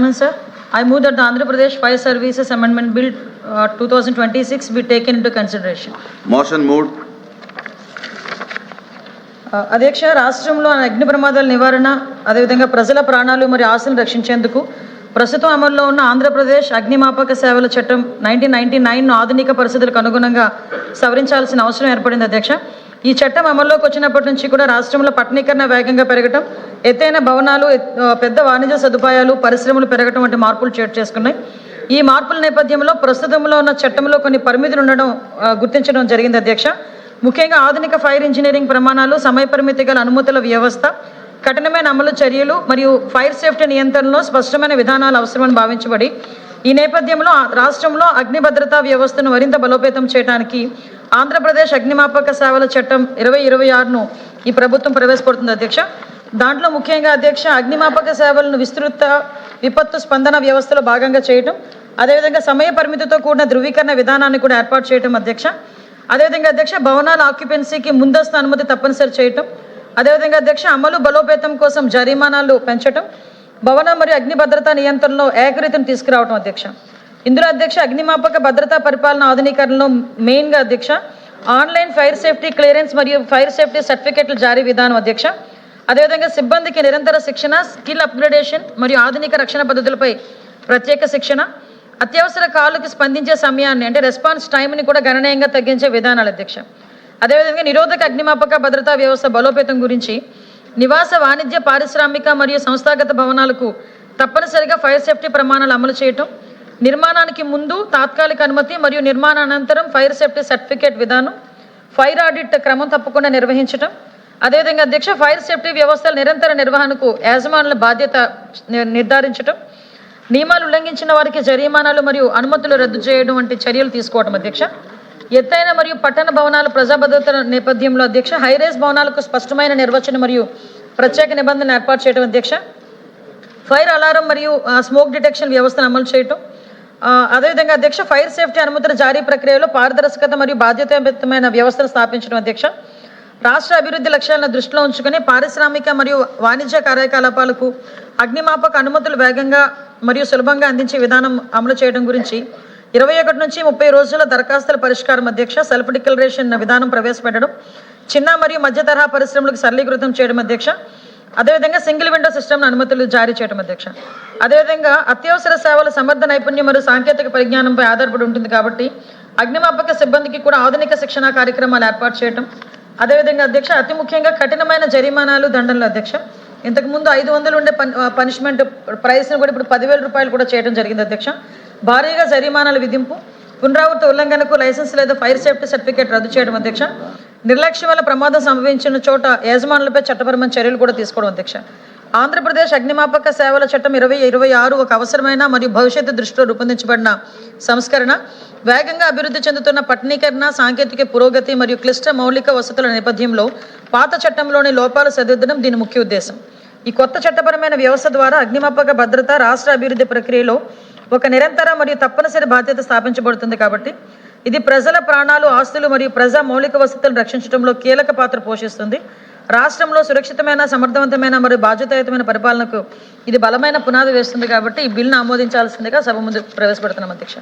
Sir, I move that the Andhra Pradesh Fire Services Amendment Bill 2026 be taken into consideration. Motion moved. అధ్యక్ష రాష్ట్రంలో అగ్ని ప్రమాదాల నివారణ అదేవిధంగా ప్రజల ప్రాణాలు మరియు ఆస్తులను రక్షించేందుకు ప్రస్తుతం అమల్లో ఉన్న ఆంధ్రప్రదేశ్ అగ్నిమాపక సేవల చట్టం 1999 ఆధునిక పరిస్థితులకు అనుగుణంగా సవరించాల్సిన అవసరం ఏర్పడింది. అధ్యక్ష, ఈ చట్టం అమల్లోకి వచ్చినప్పటి నుంచి కూడా రాష్ట్రంలో పట్టణీకరణ వేగంగా పెరగటం, ఎత్తైన భవనాలు, పెద్ద వాణిజ్య సదుపాయాలు, పరిశ్రమలు పెరగటం వంటి మార్పులు చోటు చేసుకున్నాయి. ఈ మార్పుల నేపథ్యంలో ప్రస్తుతంలో ఉన్న చట్టంలో కొన్ని పరిమితులు ఉండడం గుర్తించడం జరిగింది. అధ్యక్ష, ముఖ్యంగా ఆధునిక ఫైర్ ఇంజనీరింగ్ ప్రమాణాలు, సమయ పరిమితి గల అనుమతుల వ్యవస్థ, కఠినమైన అమలు చర్యలు మరియు ఫైర్ సేఫ్టీ నియంత్రణలో స్పష్టమైన విధానాలు అవసరమని భావించబడి ఈ నేపథ్యంలో రాష్ట్రంలో అగ్ని భద్రతా వ్యవస్థను మరింత బలోపేతం చేయడానికి ఆంధ్రప్రదేశ్ అగ్నిమాపక సేవల చట్టం 2026ను ఈ ప్రభుత్వం ప్రవేశపెడుతుంది. అధ్యక్ష, దాంట్లో ముఖ్యంగా అధ్యక్ష అగ్నిమాపక సేవలను విస్తృత విపత్తు స్పందన వ్యవస్థలో భాగంగా చేయటం, అదేవిధంగా సమయ పరిమితితో కూడిన ధృవీకరణ విధానాన్ని కూడా ఏర్పాటు చేయటం. అధ్యక్ష, అదేవిధంగా అధ్యక్ష భవనాల ఆక్యుపెన్సీకి ముందస్తు అనుమతి తప్పనిసరి చేయటం, అదేవిధంగా అధ్యక్ష అమలు బలోపేతం కోసం జరిమానాలు పెంచడం, భవన మరియు అగ్ని భద్రతా నియంత్రణలో ఏకరీతిని తీసుకురావటం. అధ్యక్ష, ఇందులో అధ్యక్ష అగ్నిమాపక భద్రతా పరిపాలన ఆధునీకరణలో మెయిన్గా అధ్యక్ష ఆన్లైన్ ఫైర్ సేఫ్టీ క్లియరెన్స్ మరియు ఫైర్ సేఫ్టీ సర్టిఫికేట్ల జారీ విధానం. అధ్యక్ష, అదేవిధంగా సిబ్బందికి నిరంతర శిక్షణ, స్కిల్ అప్గ్రేడేషన్ మరియు ఆధునిక రక్షణ పద్ధతులపై ప్రత్యేక శిక్షణ, అత్యవసర కాలుకి స్పందించే సమయాన్ని అంటే రెస్పాన్స్ టైంని కూడా గణనీయంగా తగ్గించే విధానాలు. అధ్యక్ష, అదేవిధంగా నిరోధక అగ్నిమాపక భద్రతా వ్యవస్థ బలోపేతం గురించి నివాస, వాణిజ్య, పారిశ్రామిక మరియు సంస్థాగత భవనాలకు తప్పనిసరిగా ఫైర్ సేఫ్టీ ప్రమాణాలు అమలు చేయటం, నిర్మాణానికి ముందు తాత్కాలిక అనుమతి మరియు నిర్మాణానంతరం ఫైర్ సేఫ్టీ సర్టిఫికేట్ విధానం, ఫైర్ ఆడిట్ క్రమం తప్పకుండా నిర్వహించడం, అదేవిధంగా అధ్యక్ష ఫైర్ సేఫ్టీ వ్యవస్థల నిరంతర నిర్వహణకు యాజమానుల బాధ్యత నిర్ధారించడం, నియమాలు ఉల్లంఘించిన వారికి జరిమానాలు మరియు అనుమతులు రద్దు చేయడం వంటి చర్యలు తీసుకోవడం. అధ్యక్ష, ఎత్తైన మరియు పట్టణ భవనాల ప్రజా భద్రత నేపథ్యంలో అధ్యక్ష హైరేస్ భవనాలకు స్పష్టమైన నిర్వచనం మరియు ప్రత్యేక నిబంధనలు ఏర్పాటు చేయడం. అధ్యక్ష, ఫైర్ అలారం మరియు స్మోక్ డిటెక్షన్ వ్యవస్థను అమలు చేయటం, అదేవిధంగా అధ్యక్ష ఫైర్ సేఫ్టీ అనుమతుల జారీ ప్రక్రియలో పారదర్శకత మరియు బాధ్యతాయుతమైన వ్యవస్థను స్థాపించడం. అధ్యక్ష, రాష్ట్ర అభివృద్ధి లక్ష్యాలను దృష్టిలో ఉంచుకొని పారిశ్రామిక మరియు వాణిజ్య కార్యకలాపాలకు అగ్నిమాపక అనుమతులు వేగంగా మరియు సులభంగా అందించే విధానం అమలు చేయడం గురించి 21 నుంచి 30 రోజుల దరఖాస్తుల పరిష్కారం. అధ్యక్ష, సెల్ఫ్ డిక్లరేషన్ విధానం ప్రవేశపెట్టడం, చిన్న మరియు మధ్య తరహా పరిశ్రమలకు సరళీకృతం చేయడం. అధ్యక్ష, అదేవిధంగా సింగిల్ విండో సిస్టమ్ అనుమతులు జారీ చేయడం. అధ్యక్ష, అదేవిధంగా అత్యవసర సేవల సమర్థ నైపుణ్యం మరియు సాంకేతిక పరిజ్ఞానంపై ఆధారపడి ఉంటుంది కాబట్టి అగ్నిమాపక సిబ్బందికి కూడా ఆధునిక శిక్షణ కార్యక్రమాలు ఏర్పాటు చేయడం, అదేవిధంగా అధ్యక్ష అతి ముఖ్యంగా కఠినమైన జరిమానాలు, దండనలు. అధ్యక్ష, ఇంతకుముందు 500 ఉండే పనిష్మెంట్ ప్రైస్ను కూడా ఇప్పుడు 10,000 రూపాయలు కూడా చేయడం జరిగింది. అధ్యక్ష, భారీగా జరిమానాల విధింపు, పునరావృత ఉల్లంఘనకు లైసెన్స్ లేదా ఫైర్ సేఫ్టీ సర్టిఫికేట్ రద్దు చేయడం. అధ్యక్ష, నిర్లక్ష్యం వల్ల ప్రమాదం సంభవించిన చోట యజమానులపై చట్టపరమైన చర్యలు కూడా తీసుకోవడం. అధ్యక్ష, ఆంధ్రప్రదేశ్ అగ్నిమాపక సేవల చట్టం 2026 ఒక అవసరమైన మరియు భవిష్యత్తు దృష్టిలో రూపొందించబడిన సంస్కరణ. వేగంగా అభివృద్ధి చెందుతున్న పట్టణీకరణ, సాంకేతిక పురోగతి మరియు క్లిష్ట మౌలిక వసతుల నేపథ్యంలో పాత చట్టంలోని లోపాలు సరిదిద్దడం దీని ముఖ్య ఉద్దేశం. ఈ కొత్త చట్టపరమైన వ్యవస్థ ద్వారా అగ్నిమాపక భద్రత రాష్ట్ర అభివృద్ధి ప్రక్రియలో ఒక నిరంతర మరియు తప్పనిసరి బాధ్యత స్థాపించబడుతుంది కాబట్టి ఇది ప్రజల ప్రాణాలు, ఆస్తులు మరియు ప్రజా మౌలిక వసతులను రక్షించడంలో కీలక పాత్ర పోషిస్తుంది. రాష్ట్రంలో సురక్షితమైన, సమర్థవంతమైన మరియు బాధ్యతాయుతమైన పరిపాలనకు ఇది బలమైన పునాది వేస్తుంది కాబట్టి ఈ బిల్లును ఆమోదించాల్సిందిగా సభ ముందు ప్రవేశపెడుతున్నాం. అధ్యక్ష.